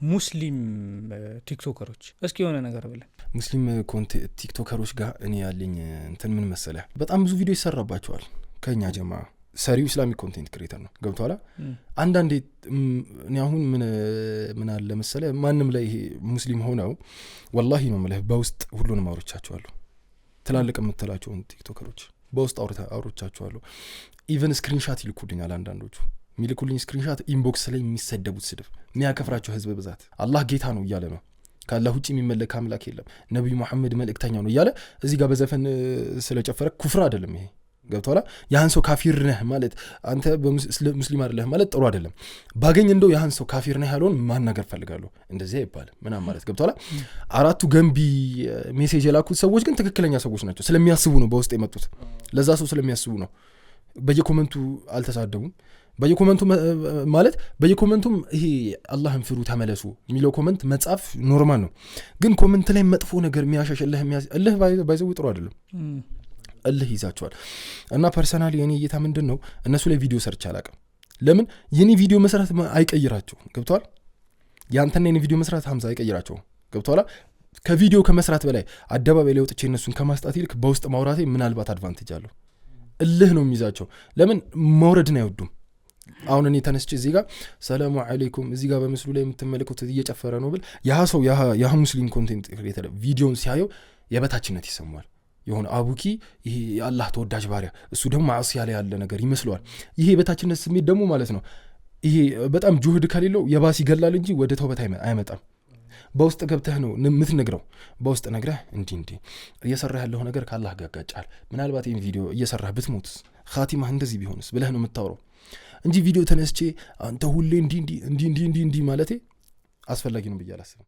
ሙስሊም ቲክቶከሮች እስኪ የሆነ ነገር ብለን ሙስሊም ቲክቶከሮች ጋር እኔ ያለኝ እንትን ምን መሰለህ በጣም ብዙ ቪዲዮ ይሰራባቸዋል ከኛ ጀማ ሰሪው ኢስላሚክ ኮንቴንት ክሬተር ነው ገብቷላ አንዳንዴ እኔ አሁን ምን አለ መሰለህ ማንንም ላይ ሙስሊም ሆነው ወላሂ ነው ማለት በውስጥ ሁሉንም አውርቻቸዋለሁ ትላልቅ የምትላቸው ቲክቶከሮች በውስጥ አውርቻቸዋለሁ ኢቭን ስክሪንሻት ይልኩልኛል አንዳንዶቹ ሚልኩልኝ ስክሪንሻት ኢንቦክስ ላይ የሚሰደቡት ስድብ የሚያከፍራቸው ህዝብ ብዛት አላህ ጌታ ነው እያለ ነው ካላህ ውጪ የሚመለክ አምላክ የለም ነብዩ መሐመድ መልእክተኛው ነው እያለ እዚህ ጋር በዘፈን ስለጨፈረ ኩፍር አይደለም ይሄ ገብቷላ ያን ሰው ካፊር ነህ ማለት አንተ ሙስሊም አይደለህ ማለት ጥሩ አይደለም ባገኝ እንደው ያን ሰው ካፊር ነህ ያለውን ማናገር ፈልጋለሁ እንደዚህ አይባልም ምናምን ማለት ገብቷላ አራቱ ገንቢ ሜሴጅ የላኩት ሰዎች ግን ትክክለኛ ሰዎች ናቸው ስለሚያስቡ ነው በውስጥ የመጡት ለዛ ሰው ስለሚያስቡ ነው በየኮሜንቱ አልተሳደቡም በየኮሜንቱ ማለት በየኮሜንቱም ይሄ አላህን ፍሩ ተመለሱ የሚለው ኮሜንት መጻፍ ኖርማል ነው ግን ኮሜንት ላይ መጥፎ ነገር የሚያሻሽልህ እልህ ባይዘው ጥሩ አይደለም እልህ ይዛቸዋል እና ፐርሰናሊ የኔ እይታ ምንድነው እነሱ ላይ ቪዲዮ ሰርች አላቀም ለምን የኔ ቪዲዮ መስራት አይቀይራቸው ገብቷል ያንተና የኔ ቪዲዮ መስራት ሀምዛ አይቀይራቸው ገብቷል ከቪዲዮ ከመስራት በላይ አደባባይ ላይ ወጥቼ እነሱን ከማስጣት ይልቅ በውስጥ ማውራቴ ምናልባት አድቫንቴጅ አለው እልህ ነው የሚይዛቸው ለምን መውረድን አይወዱም አሁን እኔ ተነስቼ እዚህ ጋር ሰላም አለይኩም እዚህ ጋር በመስሉ ላይ የምትመለከቱት እየጨፈረ ነው ብል ያ ሰው ያ ሙስሊም ኮንቴንት ክሬተር ቪዲዮን ሲያየው የበታችነት ይሰማዋል የሆነ አቡኪ ይሄ አላህ ተወዳጅ ባሪያ እሱ ደግሞ ማዕሲያ ላይ ያለ ነገር ይመስለዋል ይሄ የበታችነት ስሜት ደግሞ ማለት ነው ይሄ በጣም ጁህድ ከሌለው የባስ ይገላል እንጂ ወደ ተውበት አይመጣም በውስጥ ገብተህ ነው የምትነግረው በውስጥ ነግረህ እንዲ እየሰራህ ያለው ነገር ካላህ ጋር ያጋጫል ምናልባት ይሄን ቪዲዮ እየሰራህ ብትሞትስ ኻቲማህ እንደዚህ ቢሆንስ ብለህ ነው የምታወራው እንጂ ቪዲዮ ተነስቼ አንተ ሁሌ እንዲ ማለቴ አስፈላጊ ነው ብዬ አላስብም